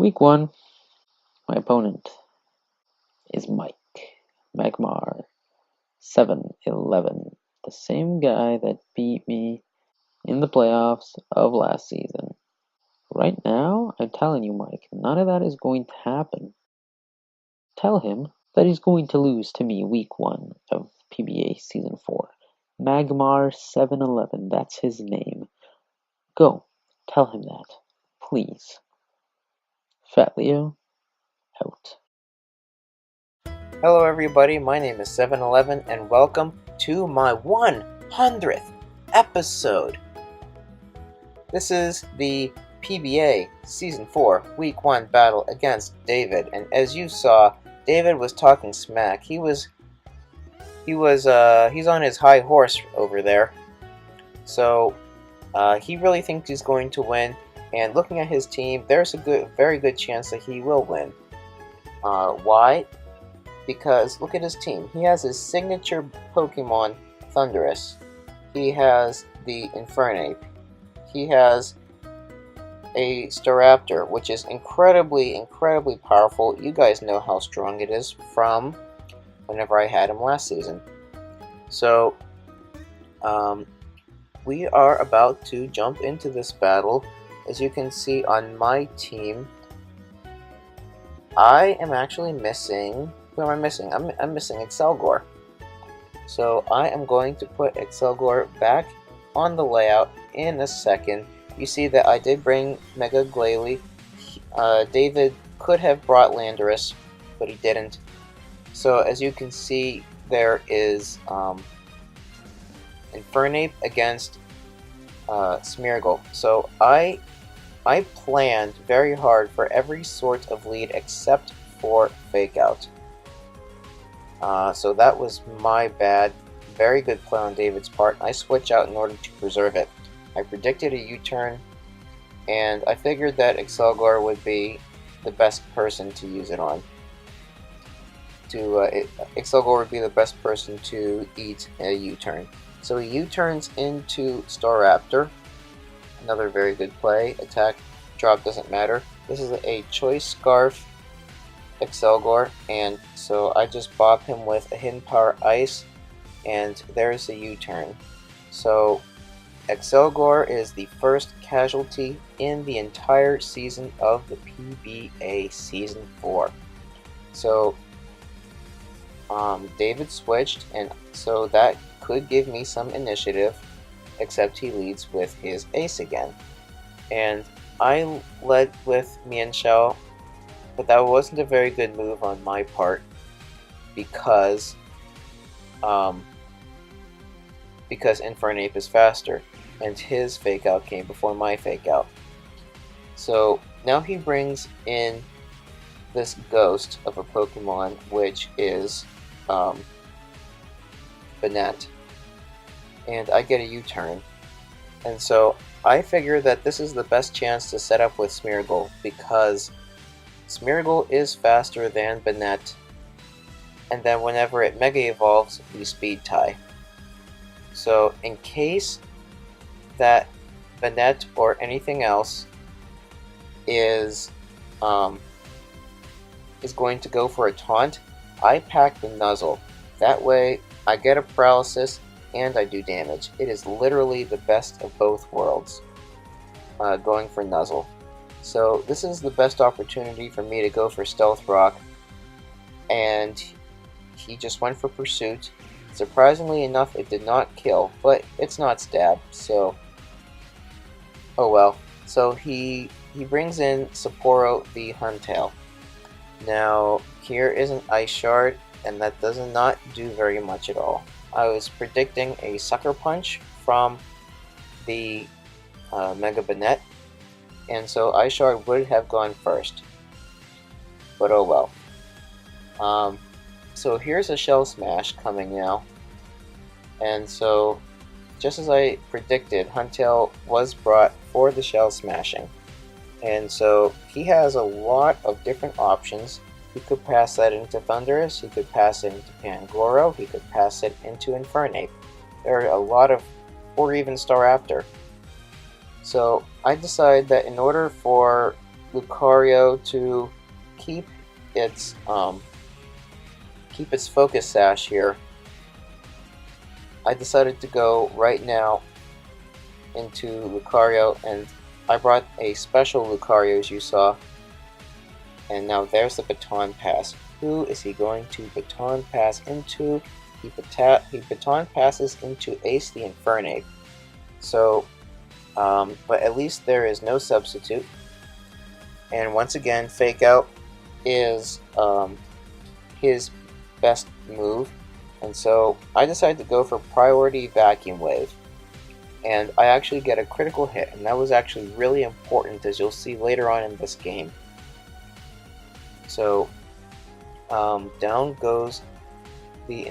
Week 1, my opponent is Mike Magmar 7-11, the same guy that beat me in the playoffs of last season. Right now, I'm telling you, Mike, none of that is going to happen. Tell him that he's going to lose to me week 1 of PBA Season 4. Magmar 7-11, that's his name. Go, tell him that, please. Fat Leo, out. Hello everybody, my name is 7-11 and welcome to my 100th episode. This is the PBA Season 4 Week 1 battle against David, and as you saw, David was talking smack. He's on his high horse over there. So he really thinks he's going to win, and looking at his team, there's a very good chance that he will win. Why? Because look at his team. He has his signature Pokemon, Thundurus. He has the Infernape. He has a Staraptor, which is incredibly powerful. You guys know how strong it is from whenever I had him last season. So, we are about to jump into this battle. As you can see on my team, I am actually missing... Who am I missing? I'm missing Excelgor. So I am going to put Excelgor back on the layout in a second. You see that I did bring Mega Glalie. David could have brought Landorus, but he didn't. So as you can see, there is Infernape against Smeargle. So I planned very hard for every sort of lead except for Fake Out. So that was my bad. Very good play on David's part. I switched out in order to preserve it. I predicted a U-turn, and I figured that Excelgor would be the best person to use it on. Excelgor would be the best person to eat a U-turn. So he U-turns into Staraptor. Another very good play. Attack, drop doesn't matter. This is a Choice Scarf Excelgor, and so I just bop him with a Hidden Power Ice, and there's a U-turn. So Excelgor is the first casualty in the entire season of the PBA Season 4. So David switched, and so that could give me some initiative, except he leads with his ace again. And I led with Mienshao, but that wasn't a very good move on my part because Infernape is faster, and his Fake Out came before my Fake Out. So now he brings in this ghost of a Pokemon, which is Banette, and I get a U-turn. And so I figure that this is the best chance to set up with Smeargle, because Smeargle is faster than Banette, and then whenever it Mega Evolves, we Speed Tie. So in case that Banette or anything else is going to go for a taunt, I pack the Nuzzle. That way I get a paralysis and I do damage. It is literally the best of both worlds, going for Nuzzle. So this is the best opportunity for me to go for Stealth Rock, and he just went for Pursuit. Surprisingly enough, it did not kill, but it's not stab, so oh well. So he brings in Sapporo the Huntail. Now here is an Ice Shard, and that does not do very much at all. I was predicting a Sucker Punch from the Mega Banette, and so Ice Shard would have gone first, but oh well. So here's a Shell Smash coming now, and so just as I predicted, Huntail was brought for the Shell Smashing, and so he has a lot of different options. He could pass that into Thundurus, he could pass it into Pangoro, he could pass it into Infernape. There are a lot of, or even Staraptor. So I decided that in order for Lucario to keep its focus sash here, I decided to go right now into Lucario, and I brought a special Lucario, as you saw. And now there's the baton pass. Who is he going to baton pass into? He baton passes into Ace the Infernape. So, but at least there is no substitute. And once again, Fake Out is his best move. And so I decided to go for Priority Vacuum Wave. And I actually get a critical hit, and that was actually really important, as you'll see later on in this game. So down goes the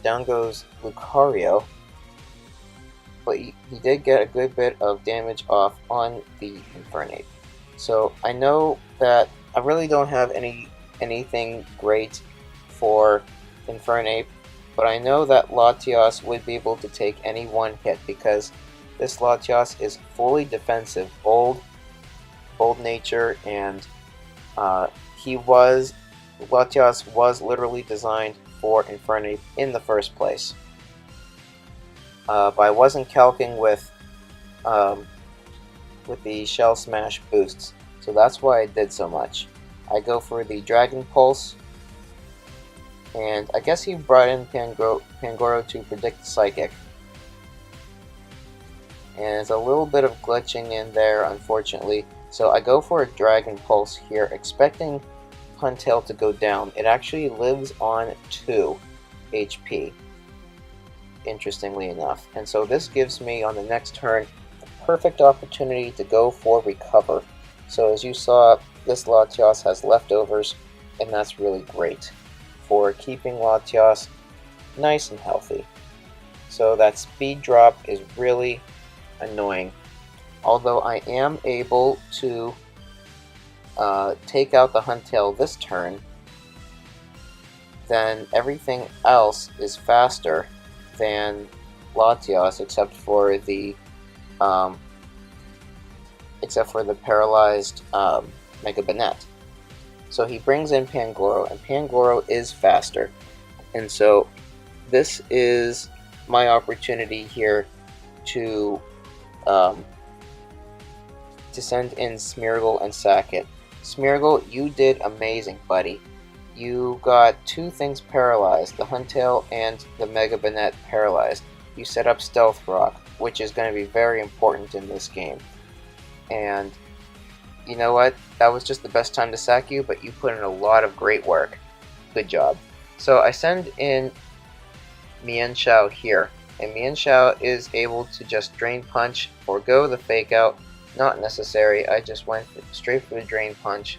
down goes Lucario, but he did get a good bit of damage off on the Infernape. So I know that I really don't have anything great for Infernape, but I know that Latios would be able to take any one hit, because this Latios is fully defensive, bold nature, and Latios was literally designed for Infernape in the first place. But I wasn't calcing with the Shell Smash boosts, so that's why I did so much. I go for the Dragon Pulse, and I guess he brought in Pangoro to predict Psychic. And there's a little bit of glitching in there, unfortunately. So I go for a Dragon Pulse here, expecting Huntail to go down. It actually lives on 2 HP, interestingly enough. And so this gives me, on the next turn, the perfect opportunity to go for Recover. So as you saw, this Latios has leftovers, and that's really great for keeping Latios nice and healthy. So that speed drop is really annoying. Although I am able to take out the Huntail this turn, then everything else is faster than Latios, except for the paralyzed Mega Banette. So he brings in Pangoro, and Pangoro is faster. And so this is my opportunity here to send in Smeargle and Sackett. Smeargle, you did amazing, buddy. You got 2 things paralyzed, the Huntail and the Mega Banette paralyzed. You set up Stealth Rock, which is going to be very important in this game. And you know what? That was just the best time to sack you, but you put in a lot of great work. Good job. So I send in Mienshao here, and Mienshao is able to just Drain Punch, forgo the Fake Out. Not necessary. I just went straight for the Drain Punch,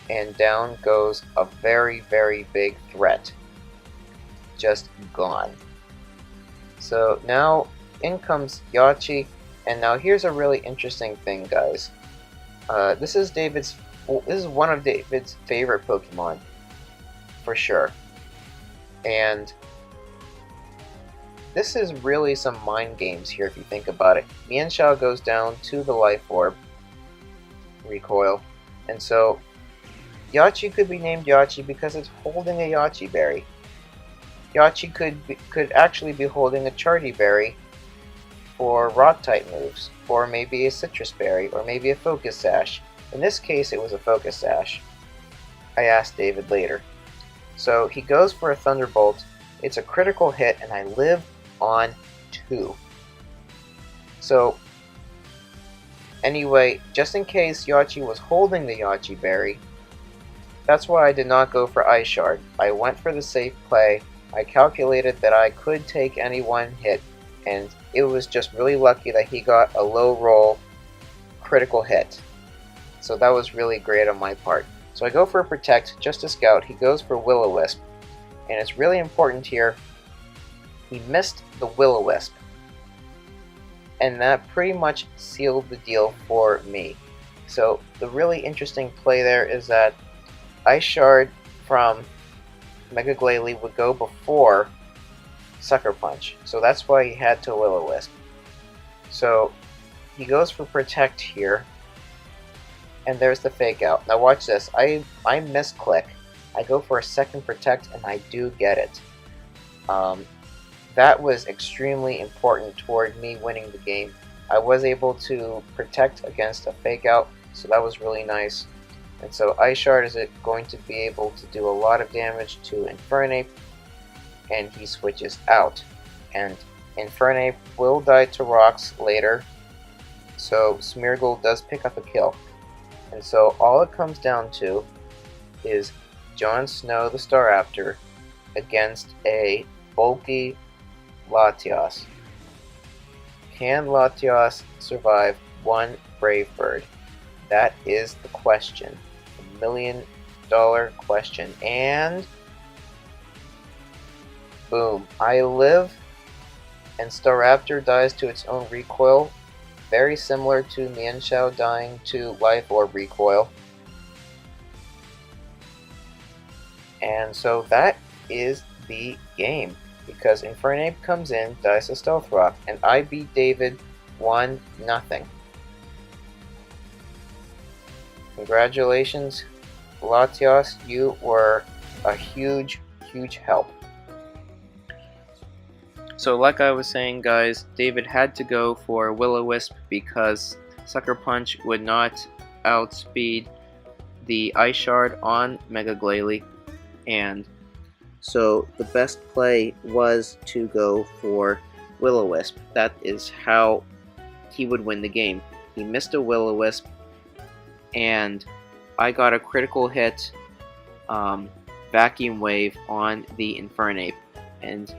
and down goes a very, very big threat. Just gone. So now in comes Yachi, and now here's a really interesting thing, guys. This is one of David's favorite Pokemon, for sure. And this is really some mind games here if you think about it. Mienshao goes down to the Life Orb recoil, and so Yachi could be named Yachi because it's holding a Yachi Berry. Yachi could actually be holding a Charty Berry for Rock type moves, or maybe a Citrus Berry, or maybe a Focus Sash. In this case, it was a Focus Sash. I asked David later. So he goes for a Thunderbolt. It's a critical hit, and I live on 2. So anyway, just in case Yachi was holding the Yachi Berry, that's why I did not go for Ice Shard. I went for the safe play. I calculated that I could take any one hit, and it was just really lucky that he got a low roll critical hit. So that was really great on my part. So I go for a Protect just to scout. He goes for Will-O-Wisp, and it's really important here. He missed the Will-O-Wisp, and that pretty much sealed the deal for me. So the really interesting play there is that Ice Shard from Mega Glalie would go before Sucker Punch, so that's why he had to Will-O-Wisp. So he goes for Protect here, and there's the fake out. Now watch this. I misclick. I go for a second protect, and I do get it. That was extremely important toward me winning the game. I was able to protect against a fake out, so that was really nice. And so Ice Shard is going to be able to do a lot of damage to Infernape, and he switches out. And Infernape will die to rocks later, so Smeargle does pick up a kill. And so all it comes down to is Jon Snow the Staraptor against a bulky Latios. Can Latios survive one Brave Bird? That is the question. The $1 million question. And boom. I live, and Staraptor dies to its own recoil. Very similar to Mienshao dying to Life Orb recoil. And so that is the game, because Infernape comes in, dies to Stealth Rock, and I beat David 1-0. Congratulations, Latios, you were a huge, huge help. So like I was saying, guys, David had to go for Will-O-Wisp because Sucker Punch would not outspeed the Ice Shard on Mega Glalie, and so the best play was to go for Will-O-Wisp. That is how he would win the game. He missed a Will-O-Wisp, and I got a critical hit Vacuum Wave on the Infernape, and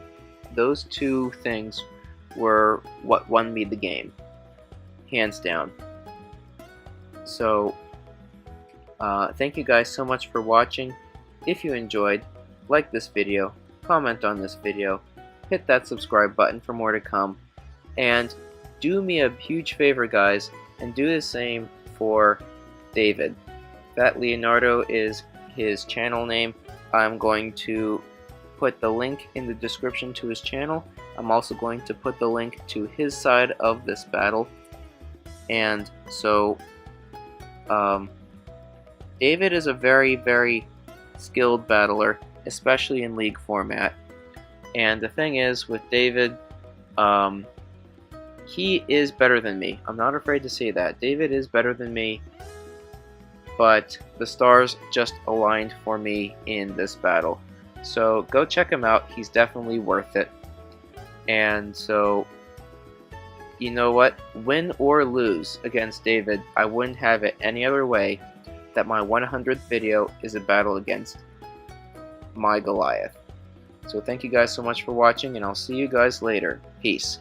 those two things were what won me the game, hands down. So thank you guys so much for watching. If you enjoyed, like this video, comment on this video, hit that subscribe button for more to come, and do me a huge favor, guys, and do the same for David. That Leonardo is his channel name. I'm going to put the link in the description to his channel. I'm also going to put the link to his side of this battle. And so David is a very, very skilled battler, especially in League format. And the thing is, with David, he is better than me. I'm not afraid to say that. David is better than me, but the stars just aligned for me in this battle. So go check him out. He's definitely worth it. And so, you know what? Win or lose against David, I wouldn't have it any other way that my 100th video is a battle against my Goliath. So thank you guys so much for watching, and I'll see you guys later. Peace.